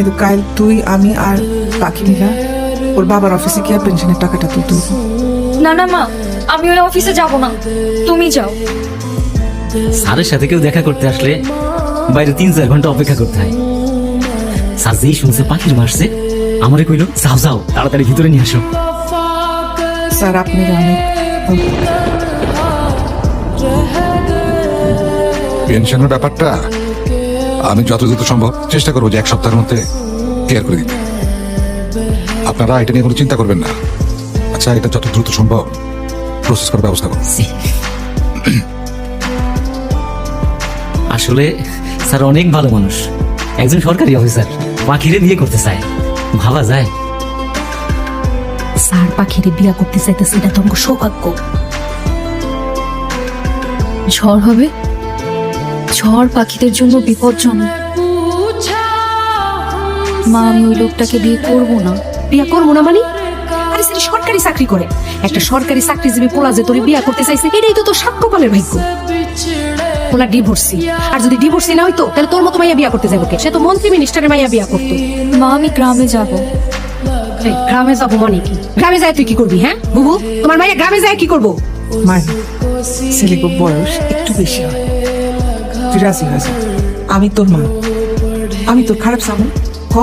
কিন্তু কাল তুই আমি আর বাকি মিলা ওর বাবার অফিসে গিয়ে পেনশনের টাকাটা তুলতে হইব। না না মা, আমি ওই অফিসে যাব না, তুমি যাও। স্যারের সাথে কেউ দেখা করতে আসলে বাইরে 3-4 ঘন্টা অপেক্ষা করতে হয়। স্যার যেই শুনছে পাখির মারছে আমারে কইলো যাও যাও তাড়াতাড়ি ভিতরে নিয়ে আসো। স্যার আপনারা অনেক পেনশনের ব্যাপারটা আমি যত দ্রুত সম্ভব চেষ্টা করবো যে 1 সপ্তাহের মধ্যে ক্লিয়ার করে দিতে। আপনারা এটা নিয়ে কোনো চিন্তা করবেন না। আচ্ছা, এটা যত দ্রুত সম্ভব প্রসেস করার ব্যবস্থা করুন। আসলে স্যার অনেক ভালো মানুষ, একজন সরকারি অফিসার পাখিরে বিয়ে করতে চায়, ভাবা যায়? স্যার পাখিরে বিয়া করতে চাইতেছে, এটা তোমার সৌভাগ্য। ঝড় হবে, ঝড় পাখিদের জন্য বিপজ্জনক। মা, আমি ওই লোকটাকে বিয়ে করবো না। বিয়া করবো না মানে? আরে সেটা সরকারি চাকরি করে, একটা সরকারি চাকরিজীবী পোলা যে তোরে বিয়া করতে চাইছে, এটাই তো তোর সাক্ষ্যপালের ভাগ্য। পোলা ডিভোর্সি, আর যদি ডিভোর্সি না হইতো তাহলে তোর মতো মাইয়া বিয়া করতে যাবো কে? সে তো মন্ত্রী মিনিস্টারের মাইয়া বিয়া করতো। মা, আমি গ্রামে যাব। এই, গ্রামে যাবো মানে কি? গ্রামে যায় তুই কি করবি? হ্যাঁ বুবু, তোমার মাইয়া গ্রামে যায় কি করবো? মায়ের ছেলেকে বয়স একটু বেশি হয়, তুই রাজি হয়ে যা। আমি তোর মা, আমি তোর খারাপ চাবো ক?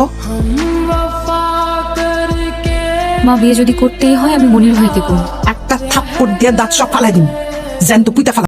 মা, বিয়ে যদি করতেই হয় আমি মনির ভাইকে করব। একটা থাপ্পড় দিয়ে দাঁত সব ফালাই দিন, জ্যান্ত পুইতা ফালা।